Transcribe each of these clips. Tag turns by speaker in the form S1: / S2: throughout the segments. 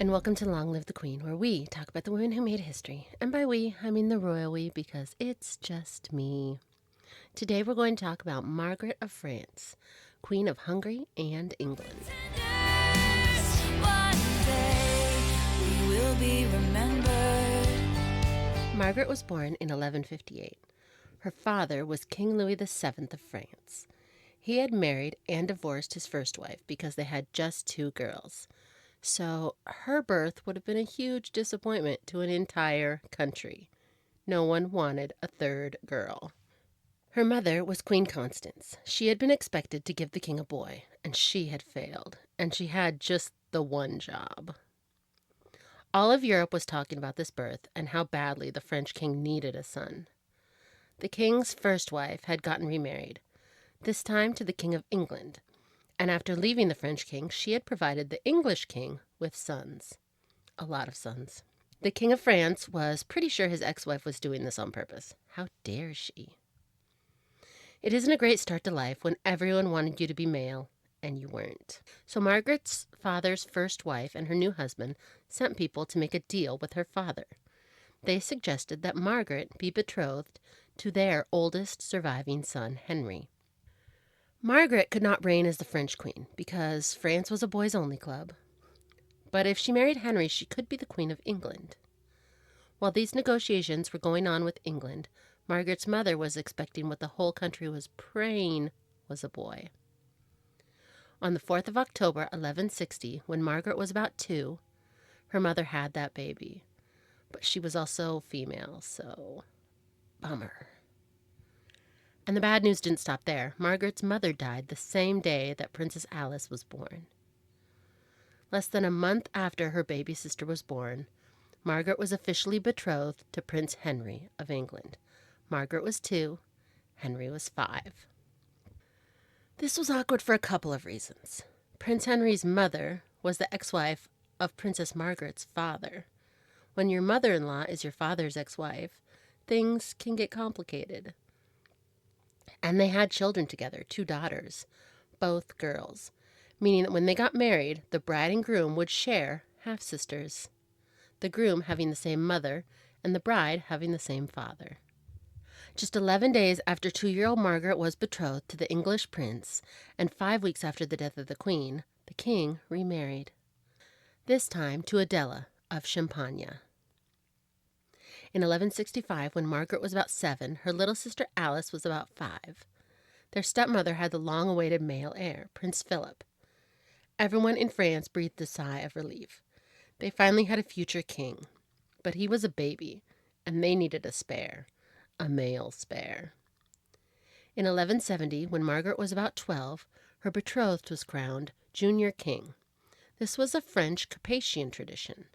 S1: and welcome to Long Live the Queen, where we talk about the women who made history. And by we, I mean the royal we, because it's just me. Today we're going to talk about Margaret of France, Queen of Hungary and England. Margaret was born in 1158. Her father was King Louis VII of France. He had married and divorced his first wife because they had just two girls. So her birth would have been a huge disappointment to an entire country. No one wanted a third girl. Her mother was Queen Constance. She had been expected to give the king a boy, and she had failed, and she had just the one job. All of Europe was talking about this birth and how badly the French king needed a son. The king's first wife had gotten remarried, this time to the King of England, and after leaving the French king, she had provided the English king with sons. A lot of sons. The King of France was pretty sure his ex-wife was doing this on purpose. How dare she? It isn't a great start to life when everyone wanted you to be male and you weren't. So Margaret's father's first wife and her new husband sent people to make a deal with her father. They suggested that Margaret be betrothed to their oldest surviving son, Henry. Margaret could not reign as the French queen because France was a boys-only club. But if she married Henry, she could be the Queen of England. While these negotiations were going on with England, Margaret's mother was expecting what the whole country was praying was a boy. On the 4th of October, 1160, when Margaret was about 2, her mother had that baby. But she was also female, so bummer. And the bad news didn't stop there. Margaret's mother died the same day that Princess Alice was born. Less than a month after her baby sister was born, Margaret was officially betrothed to Prince Henry of England. Margaret was 2, Henry was 5. This was awkward for a couple of reasons. Prince Henry's mother was the ex-wife of Princess Margaret's father. When your mother-in-law is your father's ex-wife, things can get complicated. And they had children together, 2 daughters, both girls, meaning that when they got married, the bride and groom would share half-sisters, the groom having the same mother and the bride having the same father. Just 11 days after 2-year-old Margaret was betrothed to the English prince, and 5 weeks after the death of the queen, the king remarried. This time to Adela of Champagne. In 1165, when Margaret was about 7, her little sister Alice was about 5. Their stepmother had the long-awaited male heir, Prince Philip. Everyone in France breathed a sigh of relief. They finally had a future king. But he was a baby, and they needed a male spare. In 1170, when Margaret was about 12, her betrothed was crowned junior king. This was a French Capetian tradition.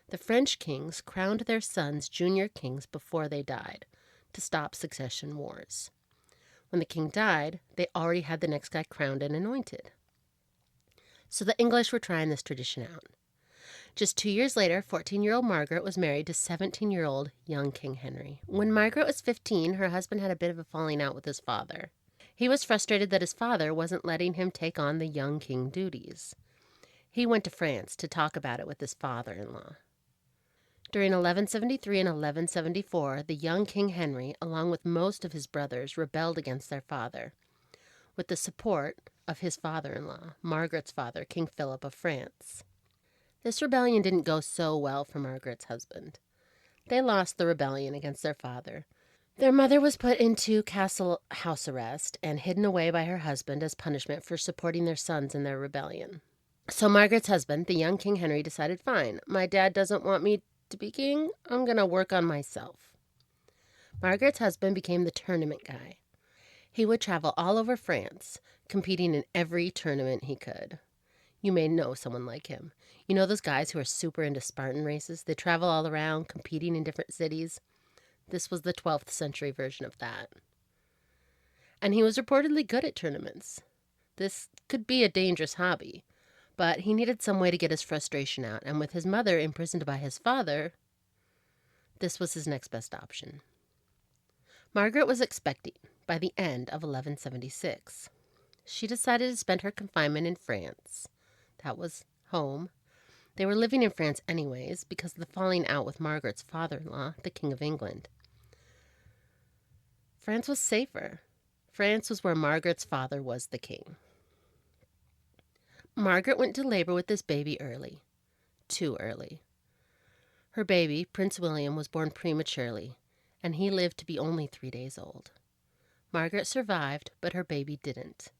S1: The French kings crowned their sons junior kings before they died, to stop succession wars. When the king died, they already had the next guy crowned and anointed. So the English were trying this tradition out. Just 2 years later, 14-year-old Margaret was married to 17-year-old young King Henry. When Margaret was 15, her husband had a bit of a falling out with his father. He was frustrated that his father wasn't letting him take on the young king duties. He went to France to talk about it with his father-in-law. During 1173 and 1174, the young King Henry, along with most of his brothers, rebelled against their father, with the support of his father-in-law, Margaret's father, King Philip of France. This rebellion didn't go so well for Margaret's husband. They lost the rebellion against their father. Their mother was put into castle house arrest and hidden away by her husband as punishment for supporting their sons in their rebellion. So Margaret's husband, the young King Henry, decided, fine, my dad doesn't want me to be king, I'm going to work on myself. Margaret's husband became the tournament guy. He would travel all over France, competing in every tournament he could. You may know someone like him. You know those guys who are super into Spartan races? They travel all around, competing in different cities. This was the 12th century version of that. And he was reportedly good at tournaments. This could be a dangerous hobby, but he needed some way to get his frustration out, and with his mother imprisoned by his father, this was his next best option. Margaret was expecting by the end of 1176. She decided to spend her confinement in France. That was home. They were living in France anyways because of the falling out with Margaret's father-in-law, the King of England. France was safer. France was where Margaret's father was the king. Margaret went to labor with this baby early. Too early. Her baby, Prince William, was born prematurely, and he lived to be only 3 days old. Margaret survived, but her baby didn't.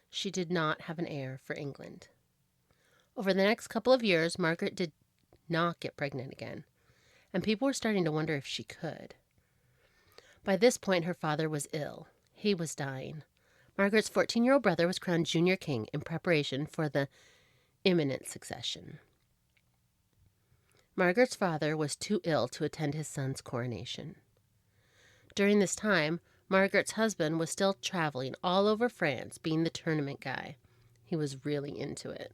S1: She did not have an heir for England. Over the next couple of years, Margaret did not get pregnant again, and people were starting to wonder if she could. By this point, her father was ill. He was dying. Margaret's 14-year-old brother was crowned junior king in preparation for the imminent succession. Margaret's father was too ill to attend his son's coronation. During this time, Margaret's husband was still traveling all over France, being the tournament guy. He was really into it.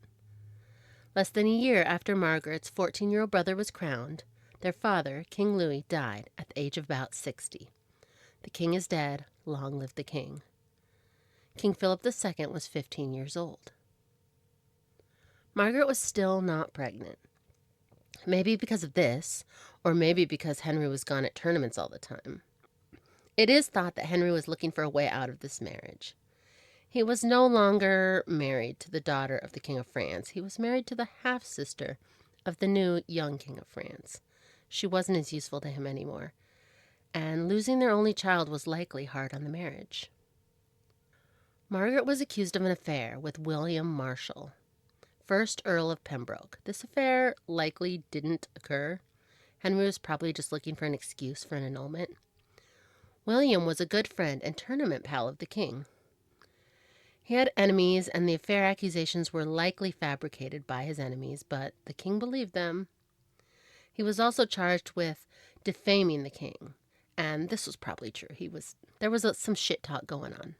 S1: Less than a year after Margaret's 14-year-old brother was crowned, their father, King Louis, died at the age of about 60. The king is dead. Long live the king. King Philip II was 15 years old. Margaret was still not pregnant. Maybe because of this, or maybe because Henry was gone at tournaments all the time. It is thought that Henry was looking for a way out of this marriage. He was no longer married to the daughter of the King of France. He was married to the half-sister of the new young King of France. She wasn't as useful to him anymore, and losing their only child was likely hard on the marriage. Margaret was accused of an affair with William Marshall, 1st Earl of Pembroke. This affair likely didn't occur. Henry was probably just looking for an excuse for an annulment. William was a good friend and tournament pal of the king. He had enemies, and the affair accusations were likely fabricated by his enemies, but the king believed them. He was also charged with defaming the king, and this was probably true. There was some shit talk going on.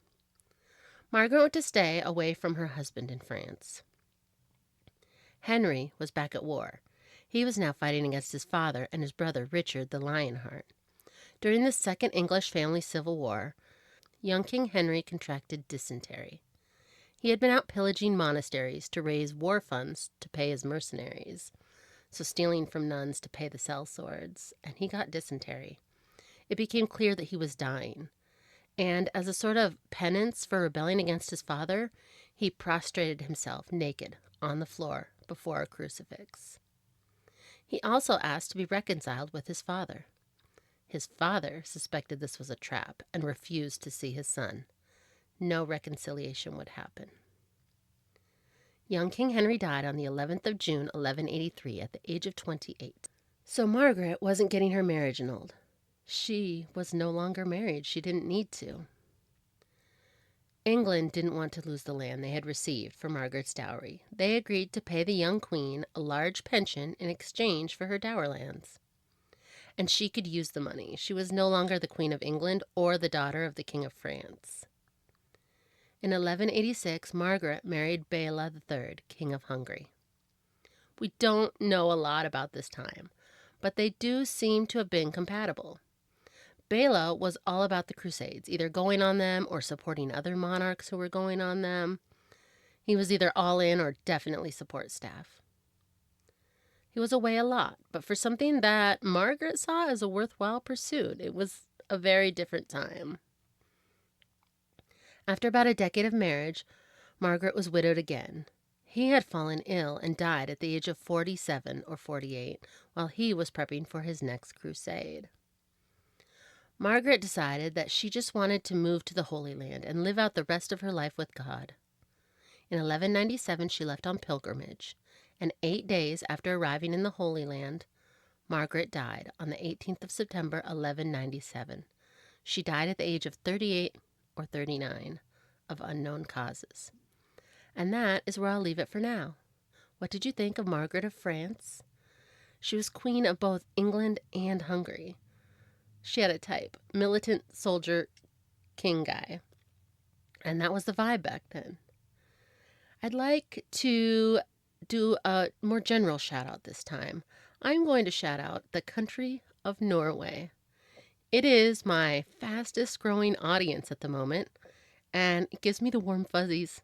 S1: Margaret went to stay away from her husband in France. Henry was back at war. He was now fighting against his father and his brother Richard the Lionheart. During the Second English Family Civil War, young King Henry contracted dysentery. He had been out pillaging monasteries to raise war funds to pay his mercenaries, so stealing from nuns to pay the sellswords, and he got dysentery. It became clear that he was dying, and as a sort of penance for rebelling against his father, he prostrated himself naked on the floor before a crucifix. He also asked to be reconciled with his father. His father suspected this was a trap and refused to see his son. No reconciliation would happen. Young King Henry died on the 11th of June, 1183, at the age of 28. So Margaret wasn't getting her marriage annulled. She was no longer married. She didn't need to. England didn't want to lose the land they had received for Margaret's dowry. They agreed to pay the young queen a large pension in exchange for her dower lands. And she could use the money. She was no longer the Queen of England or the daughter of the King of France. In 1186, Margaret married Bela III, King of Hungary. We don't know a lot about this time, but they do seem to have been compatible. Bela was all about the Crusades, either going on them or supporting other monarchs who were going on them. He was either all in or definitely support staff. He was away a lot, but for something that Margaret saw as a worthwhile pursuit, it was a very different time. After about a decade of marriage, Margaret was widowed again. He had fallen ill and died at the age of 47 or 48, while he was prepping for his next crusade. Margaret decided that she just wanted to move to the Holy Land and live out the rest of her life with God. In 1197, she left on pilgrimage, and 8 days after arriving in the Holy Land, Margaret died on the 18th of September, 1197. She died at the age of 38 or 39 of unknown causes. And that is where I'll leave it for now. What did you think of Margaret of France? She was queen of both England and Hungary. She had a type, militant soldier king guy. And that was the vibe back then. I'd like to do a more general shout out this time. I'm going to shout out the country of Norway. It is my fastest growing audience at the moment, and it gives me the warm fuzzies.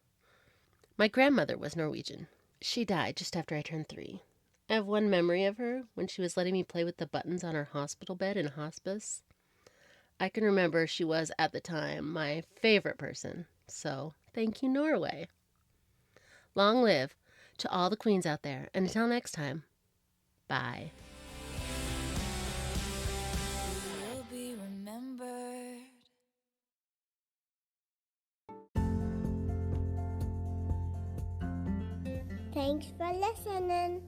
S1: My grandmother was Norwegian. She died just after I turned 3. I have one memory of her when she was letting me play with the buttons on her hospital bed in hospice. I can remember she was, at the time, my favorite person. So, thank you, Norway. Long live to all the queens out there. And until next time, bye.
S2: You'll be remembered.
S3: Thanks for listening.